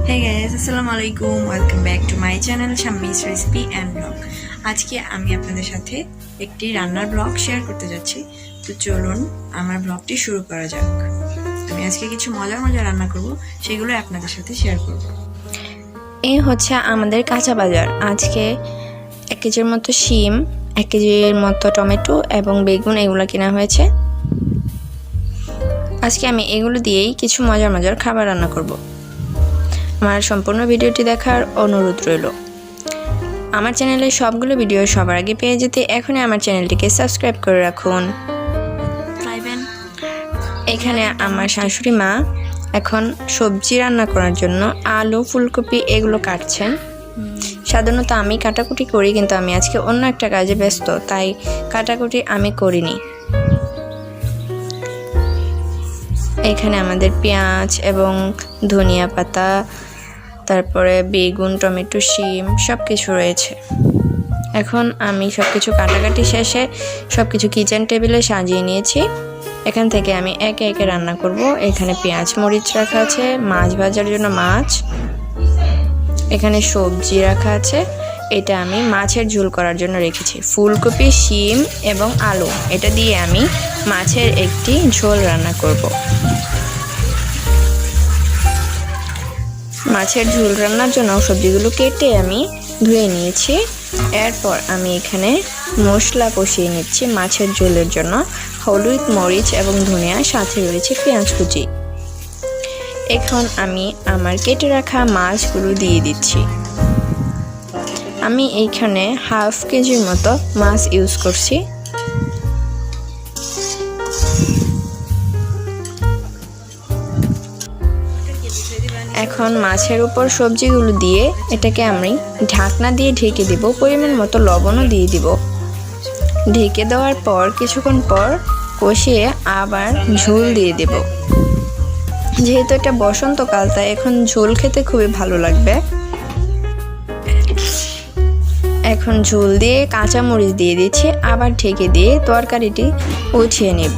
Hey guys, আসসালামু আলাইকুম, welcome back to my channel Shammi's recipe and blog. আজকে আমি আপনাদের সাথে একটি রান্নার ব্লগ শেয়ার করতে যাচ্ছি। তো চলুন আমার ব্লগটি শুরু করা যাক। আমি আজকে কিছু মজার রান্না করব, সেগুলো আপনাদের সাথে শেয়ার করব। এই হচ্ছে আমাদের কাঁচা বাজার। আজকে 1 কেজির মতো শিম, 1 কেজির মতো টমেটো এবং বেগুন এগুলো কেনা হয়েছে। আজকে আমি এগুলো দিয়েই কিছু মজার খাবার রান্না করব। আমার সম্পূর্ণ ভিডিওটি দেখার অনুরোধ রইল। আমার চ্যানেলে সবগুলো ভিডিও সবার আগে পেয়ে যেতে এখনই আমার চ্যানেলটিকে সাবস্ক্রাইব করে রাখুন। এখানে আমার শাশুড়ি মা এখন সবজি রান্না করার জন্য আলু, ফুলকপি এগুলো কাটছেন। সাধারণত আমি কাটাকুটি করি, কিন্তু আমি আজকে অন্য একটা কাজে ব্যস্ত, তাই কাটাকুটি আমি করিনি। এখানে আমাদের পেঁয়াজ এবং ধনিয়া পাতা, তারপরে বেগুন, টমেটো, শিম সব কিছু রয়েছে। এখন আমি সব কিছু কাটাকাটি শেষে সব কিছু কিচেন টেবিলে সাজিয়ে নিয়েছি। এখান থেকে আমি একে একে রান্না করব। এখানে পেঁয়াজ মরিচ রাখা আছে, মাছ ভাজার জন্য মাছ, এখানে সবজি রাখা আছে। এটা আমি মাছের ঝোল করার জন্য রেখেছি। ফুলকপি, শিম এবং আলু এটা দিয়ে আমি মাছের একটি ঝোল রান্না করব। মাছের ঝোল রান্নার জন্য সবজিগুলো কেটে আমি ধুয়ে নিয়েছি। এরপর আমি এখানে মশলা কষিয়ে নিচ্ছি মাছের ঝোলের জন্য। হলুদ, মরিচ এবং ধনিয়া, সাথে রয়েছে পেঁয়াজ কুচি। এখন আমি আমার কেটে রাখা মাছগুলো দিয়ে দিচ্ছি। আমি এইখানে 1/2 কেজির মতো মাছ ইউজ করছি। এখন মাছের উপর সবজিগুলো দিয়ে এটাকে আমি ঢাকনা দিয়ে ঢেকে দিব। পরিমাণ মতো লবণও দিয়ে দিব। ঢেকে দেওয়ার পর কিছুক্ষণ পর কষিয়ে আবার ঝোল দিয়ে দেব। যেহেতু এটা বসন্তকাল, তাই এখন ঝোল খেতে খুবই ভালো লাগবে। এখন ঝোল দিয়ে কাঁচামরিচ দিয়ে দিচ্ছি, আবার ঢেকে দিয়ে তরকারিটি উঠিয়ে নেব।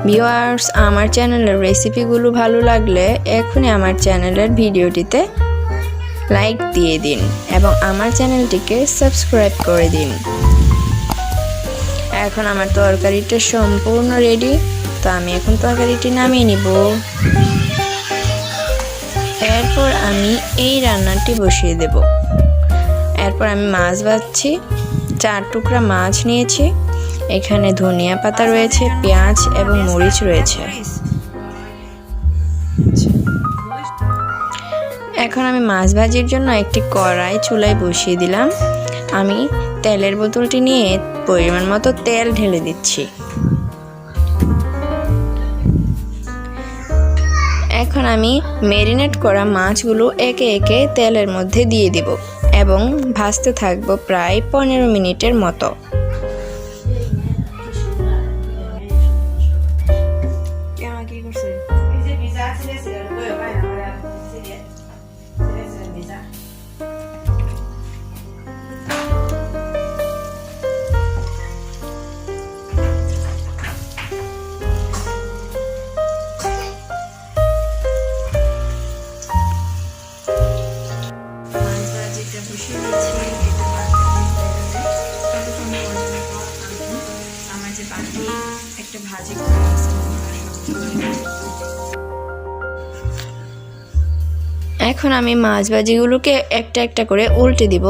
ভিউয়ার্স, আমার চ্যানেলের রেসিপিগুলো ভালো লাগলে এখনই আমার চ্যানেলের ভিডিওটিতে লাইক দিয়ে দিন এবং আমার চ্যানেলটিকে সাবস্ক্রাইব করে দিন। এখন আমার তরকারিটা সম্পূর্ণ রেডি, তো আমি এখন তরকারিটি নামিয়ে নিব। এরপর আমি এই রান্নাটি বসিয়ে দেব। এরপর আমি মাছ ভাজছি। 4 টুকরা মাছ নিয়েছি। এখানে ধনিয়া পাতা রয়েছে, পেঁয়াজ এবং মরিচ রয়েছে। এখন আমি মাছ ভাজির জন্য একটি কড়াই চুলায় বসিয়ে দিলাম। আমি তেলের বোতলটি নিয়ে পরিমাণ মতো তেল ঢেলে দিচ্ছি। এখন আমি ম্যারিনেট করা মাছগুলো একে একে তেলের মধ্যে দিয়ে দিব এবং ভাজতে থাকবো প্রায় 15 মিনিটের মতো। এখন আমি মাছ ভাজিগুলোকে একটা একটা করে উল্টে দিব।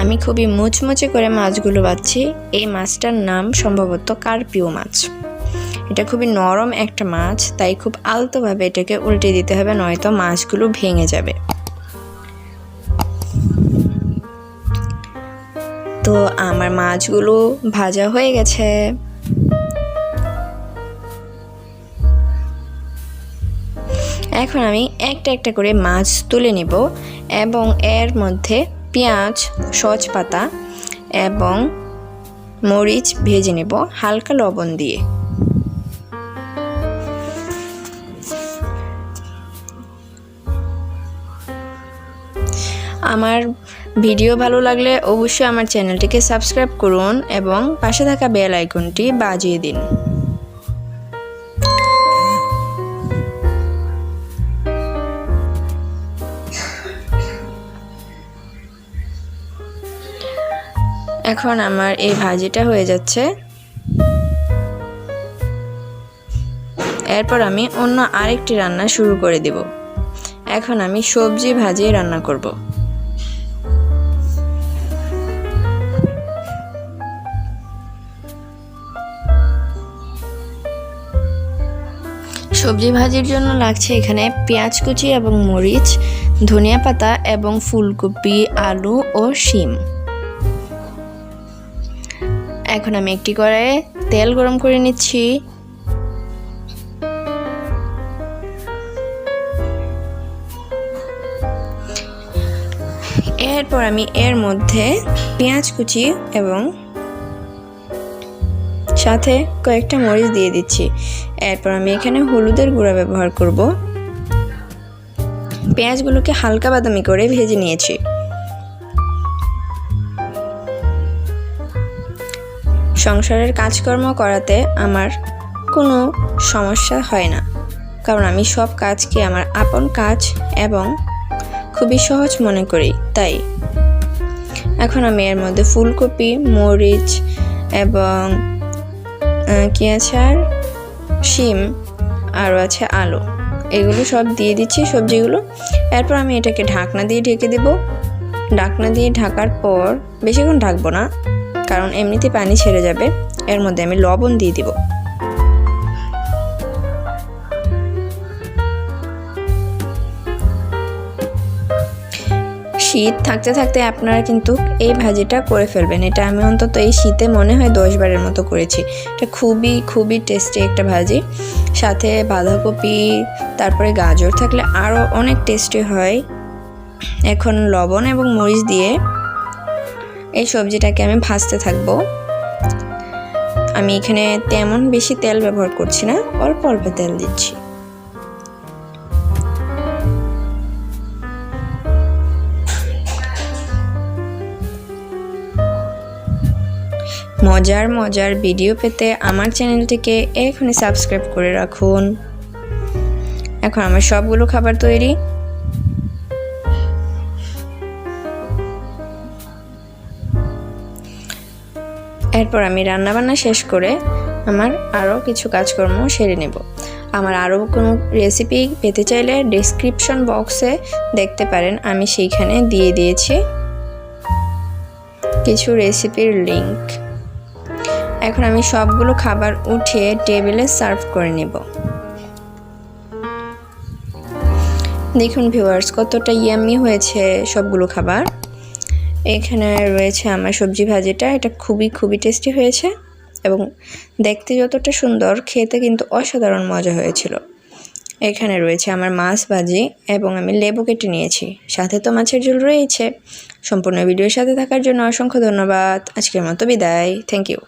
আমি খুবই মুচমুচে করে মাছগুলো ভাজছি। এই মাছটার নাম সম্ভবত কার্পিও মাছ। এটা খুবই নরম একটা মাছ, তাই খুব আলতোভাবে এটাকে উল্টে দিতে হবে, নয়তো মাছগুলো ভেঙে যাবে। তো আমার মাছগুলো ভাজা হয়ে গেছে। এখন আমি একটা একটা করে মাছ তুলে নিব এবং এর মধ্যে পেঁয়াজ, সজপাতা এবং মরিচ ভেজে নেব হালকা লবণ দিয়ে। আমার ভিডিও ভালো লাগলে অবশ্যই আমার চ্যানেলটিকে সাবস্ক্রাইব করুন এবং পাশে থাকা বেল আইকনটি বাজিয়ে দিন। এখন আমার এই ভাজিটা হয়ে যাচ্ছে। এরপর আমি অন্য আরেকটি রান্না শুরু করে দেব। এখন আমি সবজি ভাজি রান্না করব। সবজি ভাজির জন্য লাগছে এখানে পেঁয়াজ কুচি এবং মরিচ, ধনিয়া পাতা এবং ফুলকপি, আলু ও শিম। এখন আমি একটি কড়াইয়ে তেল গরম করে নিচ্ছি। এরপর আমি এর মধ্যে পেঁয়াজ কুচি এবং সাথে কয়েকটা মরিচ দিয়ে দিচ্ছি। এরপর আমি এখানে হলুদের গুঁড়া ব্যবহার করব। পেঁয়াজগুলোকে হালকা বাদামি করে ভেজে নিয়েছি। সংসারের কাজকর্ম করাতে আমার কোনো সমস্যা হয় না, কারণ আমি সব কাজকে আমার আপন কাজ এবং খুবই সহজ মনে করি। তাই এখন আমি এর মধ্যে ফুলকপি, মরিচ এবং কি আছে আর শিম, আরও আছে আলু, এগুলো সব দিয়ে দিচ্ছি সবজিগুলো। এরপর আমি এটাকে ঢাকনা দিয়ে ঢেকে দেব। ঢাকনা দিয়ে ঢাকার পর বেশিক্ষণ ঢাকবো না, কারণ এমনিতে পানি ছেড়ে যাবে। এর মধ্যে আমি লবণ দিয়ে দিব। শীত থাকতে থাকতে আপনারা কিন্তু এই ভাজিটা করে ফেলবেন। এটা আমি অন্তত এই শীতে মনে হয় 10 বারের মতো করেছি। এটা খুবই খুবই টেস্টি একটা ভাজি। সাথে বাঁধাকপি, তারপরে গাজর থাকলে আরও অনেক টেস্টি হয়। এখন লবণ এবং মরিচ দিয়ে এই সবজিটাকে আমি ভাজতে থাকবো। আমি এখানে তেমন বেশি তেল ব্যবহার করছি না, অল্প অল্প তেল দিচ্ছি। মজার মজার ভিডিও পেতে আমার চ্যানেলটিকে এখনই সাবস্ক্রাইব করে রাখুন। এখন আমার সবগুলো খাবার তৈরি। এরপর আমি রান্নাবান্না শেষ করে আমার আরও কিছু কাজকর্ম সেরে নেব। আমার আরও কোনো রেসিপি পেতে চাইলে ডেসক্রিপশন বক্সে দেখতে পারেন, আমি সেইখানে দিয়ে দিয়েছি কিছু রেসিপির লিংক। এখন আমি সবগুলো খাবার উঠিয়ে টেবিলে সার্ভ করে নেব। দেখুন ভিউয়ার্স, কতটা ইয়াম্মি হয়েছে সবগুলো খাবার। এখানে রয়েছে আমার সবজি ভাজিটা, এটা খুবই খুবই টেস্টি হয়েছে এবং দেখতে যতটা সুন্দর, খেতে কিন্তু অসাধারণ মজা হয়েছিল। এখানে রয়েছে আমার মাছ ভাজি এবং আমি লেবু কেটে নিয়েছি, সাথে তো মাছের ঝোল রয়েছে। সম্পূর্ণ ভিডিওর সাথে থাকার জন্য অসংখ্য ধন্যবাদ। আজকের মতো বিদায়। Thank you.